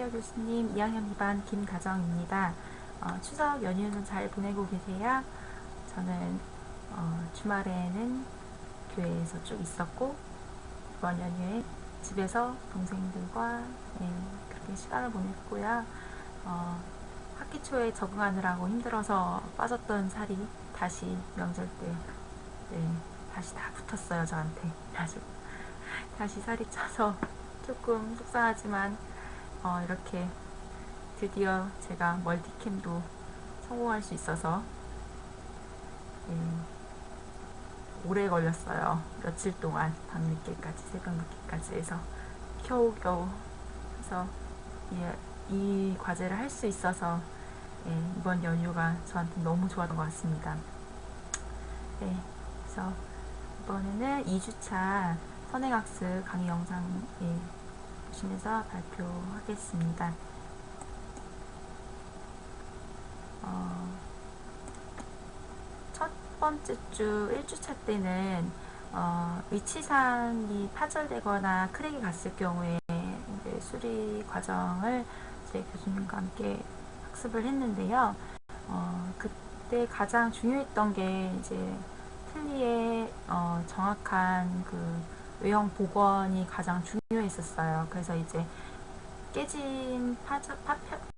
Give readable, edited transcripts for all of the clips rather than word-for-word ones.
안녕하세요 교수님. 2학년 2반 김다정입니다. 추석 연휴는 잘 보내고 계세요? 저는 주말에는 교회에서 쭉 있었고 이번 연휴에 집에서 동생들과 그렇게 시간을 보냈고요. 학기 초에 적응하느라고 힘들어서 빠졌던 살이 다시 명절 때 다시 다 붙었어요 저한테. 아주 다시 살이 쪄서 조금 속상하지만 이렇게 드디어 제가 멀티캠도 성공할 수 있어서 오래 걸렸어요. 며칠 동안 밤늦게까지 새벽 늦게까지 해서 겨우겨우 해서 이 과제를 할 수 있어서 이번 연휴가 저한테 너무 좋았던 것 같습니다. 그래서 이번에는 2주차 선행학습 강의 영상 보시면서 발표하겠습니다. 첫 번째 주 1주차 때는 위치상이 파절되거나 크랙이 갔을 경우에 수리 과정을 제 교수님과 함께 학습을 했는데요. 그때 가장 중요했던 게 이제 틀니의 정확한 그 외형 복원이 가장 중요했었어요. 그래서 이제 깨진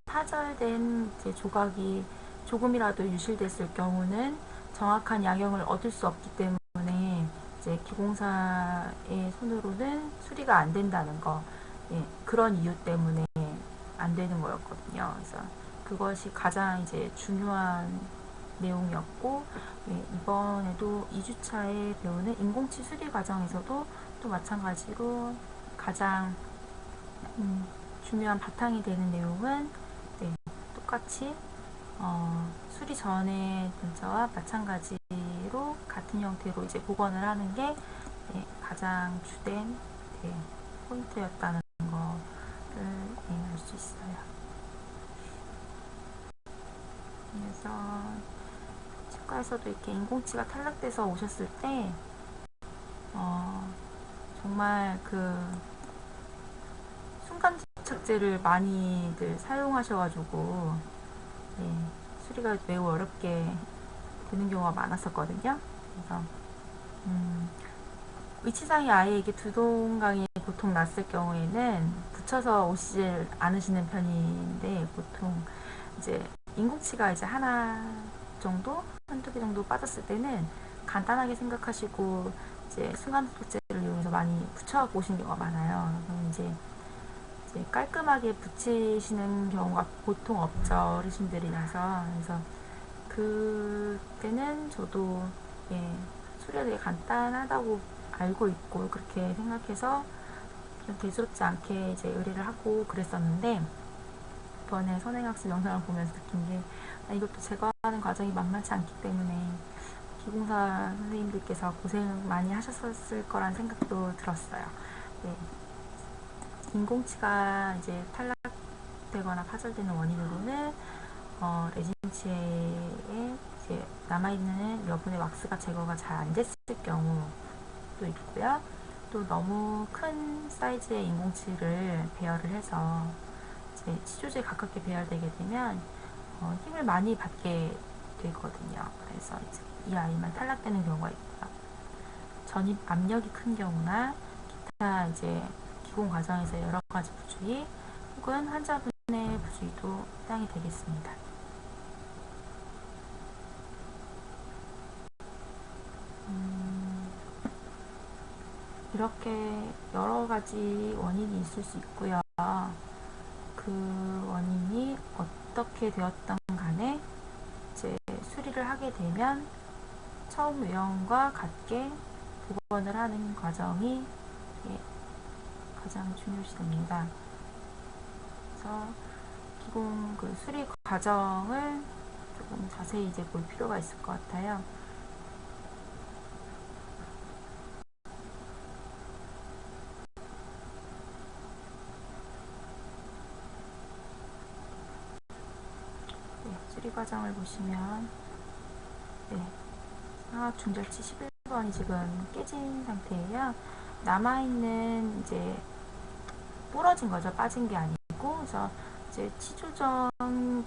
파절된 이제 조각이 조금이라도 유실됐을 경우는 정확한 양형을 얻을 수 없기 때문에 이제 기공사의 손으로는 수리가 안 된다는 거, 그런 이유 때문에 안 되는 거였거든요. 그래서 그것이 가장 이제 중요한 내용이었고, 이번에도 2주차에 배우는 인공치 수리 과정에서도 또 마찬가지로 가장 중요한 바탕이 되는 내용은 똑같이 수리 전의 문자와 마찬가지로 같은 형태로 이제 복원을 하는 게 가장 주된 포인트였다는 거를 알 수 있어요. 그래서 치과에서도 이렇게 인공치가 탈락돼서 오셨을 때 정말 그 순간 접착제를 많이들 사용하셔가지고 수리가 매우 어렵게 되는 경우가 많았었거든요. 그래서 위치상이 아이에게 두동강이 보통 났을 경우에는 붙여서 오시질 않으시는 편인데, 보통 이제 인공치가 이제 하나 정도, 한두 개 정도 빠졌을 때는 간단하게 생각하시고 이제 순간접착제를 이용해서 많이 붙여갖고 오시는 경우가 많아요. 그럼 이제 깔끔하게 붙이시는 경우가 보통 없죠, 어르신들이라서. 그래서 그때는 저도 수리가 되게 간단하다고 알고 있고 그렇게 생각해서 좀 대수롭지 않게 이제 의뢰를 하고 그랬었는데, 이번에 선행학습 영상을 보면서 느낀 게 이것도 제거하는 과정이 만만치 않기 때문에 기공사 선생님들께서 고생 많이 하셨을 거란 생각도 들었어요. 인공치가 이제 탈락되거나 파절되는 원인으로는 레진치에 이제 남아있는 여분의 왁스가 제거가 잘 안 됐을 경우도 있고요. 또 너무 큰 사이즈의 인공치를 배열을 해서 이제 치조제에 가깝게 배열되게 되면 힘을 많이 받게 되거든요. 그래서 이제 이 아이만 탈락되는 경우가 있고요. 전입 압력이 큰 경우나 기타 이제 기공 과정에서 여러 가지 부주의 혹은 환자분의 부주의도 해당이 되겠습니다. 이렇게 여러 가지 원인이 있을 수 있고요. 그 원인이 어떻게 되었던 간에 이제 수리를 하게 되면 처음 외형과 같게 복원을 하는 과정이 가장 중요시 됩니다. 그래서 기공 그 수리 과정을 조금 자세히 이제 볼 필요가 있을 것 같아요. 수리 과정을 보시면 상악 중절치 11번이 지금 깨진 상태예요. 남아있는 이제 부러진 거죠. 빠진 게 아니고 아니고, 그래서 이제 치조정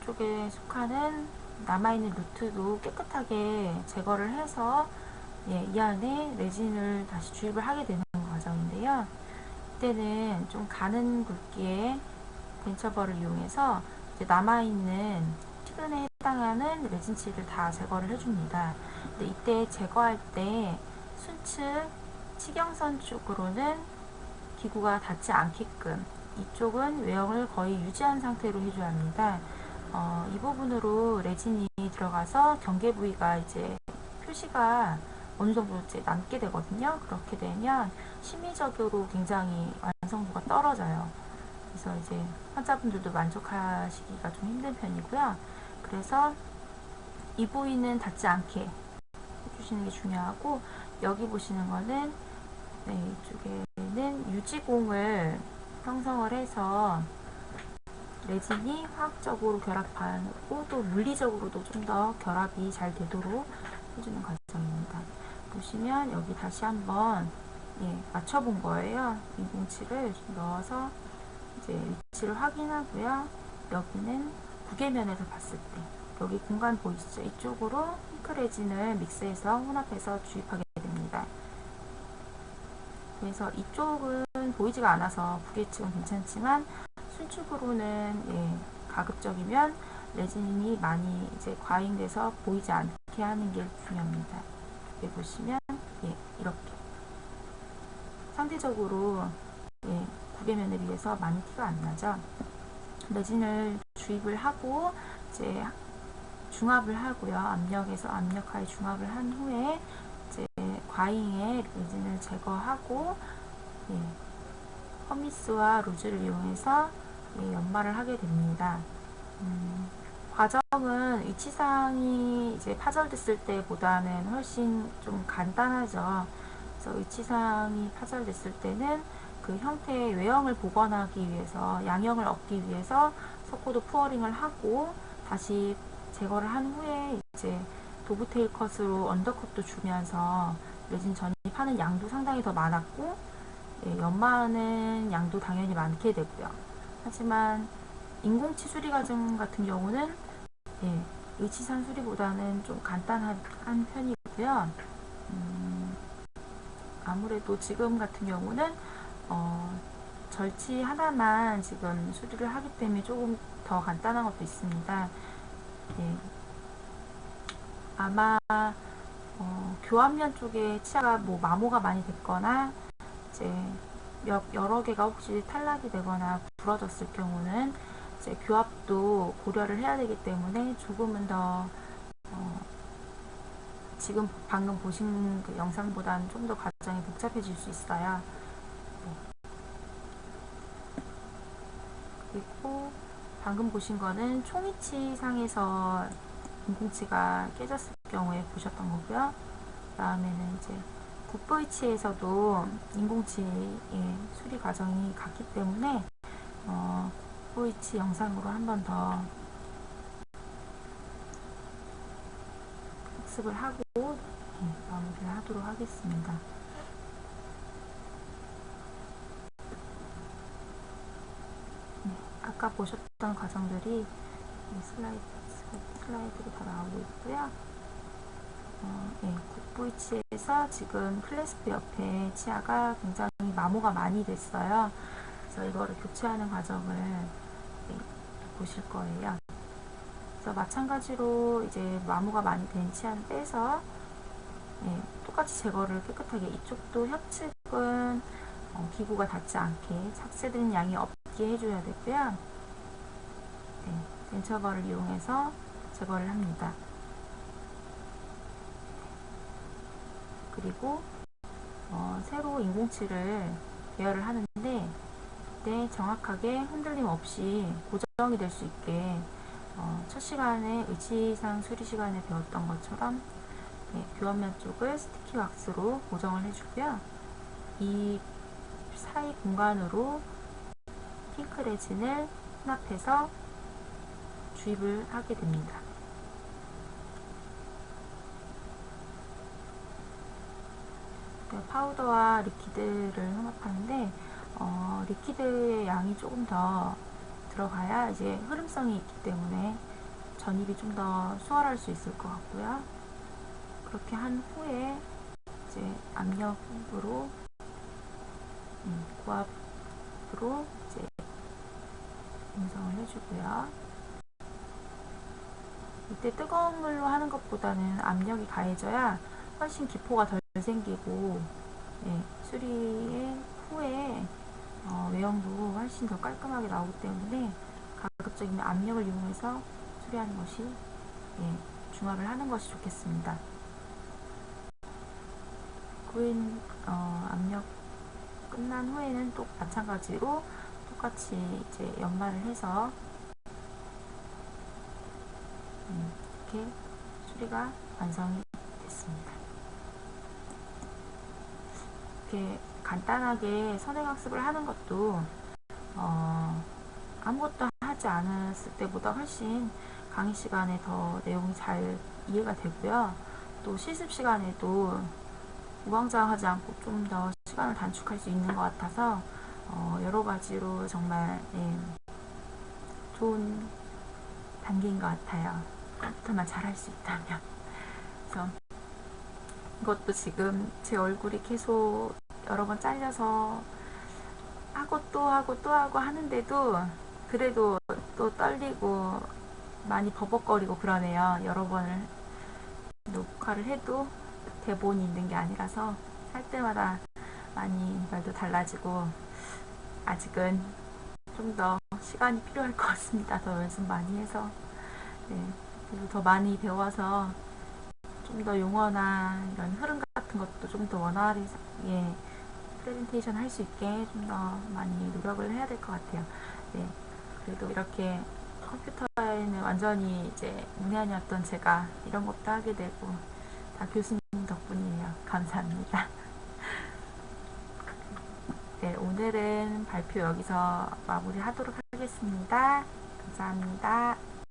쪽에 속하는 남아있는 루트도 깨끗하게 제거를 해서 이 안에 레진을 다시 주입을 하게 되는 과정인데요. 이때는 좀 가는 굵기의 벤처벌을 이용해서 이제 남아있는 피근에 해당하는 레진치를 다 제거를 해줍니다. 근데 이때 제거할 때 순측 치경선 쪽으로는 기구가 닿지 않게끔 이쪽은 외형을 거의 유지한 상태로 해줘야 합니다. 이 부분으로 레진이 들어가서 경계 부위가 이제 표시가 어느 정도 이제 남게 되거든요. 그렇게 되면 심미적으로 굉장히 완성도가 떨어져요. 그래서 이제 환자분들도 만족하시기가 좀 힘든 편이고요. 그래서 이 부위는 닿지 않게 해주시는 게 중요하고, 여기 보시는 거는 이쪽에는 유지공을 형성을 해서 레진이 화학적으로 결합하고 또 물리적으로도 좀 더 결합이 잘 되도록 해주는 과정입니다. 보시면 여기 다시 한번 맞춰본 거예요. 인공치를 넣어서 이제 위치를 확인하고요. 여기는 구개면에서 봤을 때 여기 공간 보이시죠? 이쪽으로 핑크 레진을 믹스해서 혼합해서 주입하게 됩니다. 그래서 이쪽은 보이지가 않아서 부계측은 괜찮지만 순축으로는 가급적이면 레진이 많이 이제 과잉돼서 보이지 않게 하는 게 중요합니다. 여기 보시면 이렇게 상대적으로 구개면에 비해서 많이 티가 안 나죠. 레진을 주입을 하고 이제 중합을 하고요. 압력에서 압력하에 중합을 한 후에 이제 과잉의 레진을 제거하고 허미스와 로즈를 이용해서 연마를 하게 됩니다. 과정은 위치상이 이제 파절됐을 때보다는 훨씬 좀 간단하죠. 그래서 위치상이 파절됐을 때는 그 형태의 외형을 복원하기 위해서, 양형을 얻기 위해서 석고도 푸어링을 하고 다시 제거를 한 후에 이제 도브테일 컷으로 언더컷도 주면서 레진 전입하는 양도 상당히 더 많았고 연마하는 양도 당연히 많게 되고요. 하지만 인공치 수리 과정 같은 경우는 의치상 수리보다는 좀 간단한 편이고요. 아무래도 지금 같은 경우는 절치 하나만 지금 수리를 하기 때문에 조금 더 간단한 것도 있습니다. 아마 교환면 쪽에 치아가 마모가 많이 됐거나 이제 여러 개가 혹시 탈락이 되거나 부러졌을 경우는 이제 교합도 고려를 해야 되기 때문에 조금은 더 지금 방금 보신 그 영상보다는 좀 더 과정이 복잡해질 수 있어요. 그리고 방금 보신 거는 총위치 상에서 인공치가 깨졌을 경우에 보셨던 거고요. 다음에는 이제 국부위치에서도 인공치의 수리 과정이 같기 때문에 국부위치 영상으로 한 번 더 학습을 하고 마무리를 하도록 하겠습니다. 아까 보셨던 과정들이 슬라이드로 다 나오고 있고요. 국부위치에서 지금 클래스프 옆에 치아가 굉장히 마모가 많이 됐어요. 그래서 이거를 교체하는 과정을 보실 거예요. 그래서 마찬가지로 이제 마모가 많이 된 치아는 빼서 똑같이 제거를 깨끗하게, 이쪽도 협측은 기구가 닿지 않게 착세되는 양이 없게 해줘야 되고요. 덴처벌을 이용해서 제거를 합니다. 그리고 새로 인공치를 배열을 하는데 이때 정확하게 흔들림 없이 고정이 될 수 있게 첫 시간에 의치상 수리 시간에 배웠던 것처럼 교환면 쪽을 스티키 왁스로 고정을 해주고요. 이 사이 공간으로 핑크 레진을 혼합해서 주입을 하게 됩니다. 파우더와 리퀴드를 혼합하는데 리퀴드의 양이 조금 더 들어가야 이제 흐름성이 있기 때문에 전입이 좀 더 수월할 수 있을 것 같고요. 그렇게 한 후에 이제 압력으로 고압으로 이제 음성을 해주고요. 이때 뜨거운 물로 하는 것보다는 압력이 가해져야 훨씬 기포가 덜 생기고, 예, 수리 후에 외형도 훨씬 더 깔끔하게 나오기 때문에 가급적이면 압력을 이용해서 수리하는 것이, 예, 중화를 하는 것이 좋겠습니다. 압력 끝난 후에는 또 마찬가지로 똑같이 이제 연마를 해서 이렇게 수리가 완성이 됐습니다. 이렇게 간단하게 선행학습을 하는 것도 아무것도 하지 않았을 때보다 훨씬 강의 시간에 더 내용이 잘 이해가 되고요. 또 실습 시간에도 우왕좌왕하지 않고 좀 더 시간을 단축할 수 있는 것 같아서 여러 가지로 정말, 예, 좋은 단계인 것 같아요. 컴퓨터만 잘할 수 있다면. 그래서 이것도 지금 제 얼굴이 계속 여러 번 잘려서 하고 또 하고 또 하고 하는데도 그래도 또 떨리고 많이 버벅거리고 그러네요. 여러 번을 녹화를 해도 대본이 있는 게 아니라서 할 때마다 많이 말도 달라지고 아직은 좀 더 시간이 필요할 것 같습니다. 더 연습 많이 해서, 네, 그리고 더 많이 배워서 좀 더 용어나 이런 흐름 같은 것도 좀 더 원활하게, 예, 프레젠테이션 할 수 있게 좀 더 많이 노력을 해야 될 것 같아요. 네, 그래도 이렇게 컴퓨터에는 완전히 이제 문외한이었던 제가 이런 것도 하게 되고 다 교수님 덕분이에요. 감사합니다. 네, 오늘은 발표 여기서 마무리하도록 하겠습니다. 감사합니다.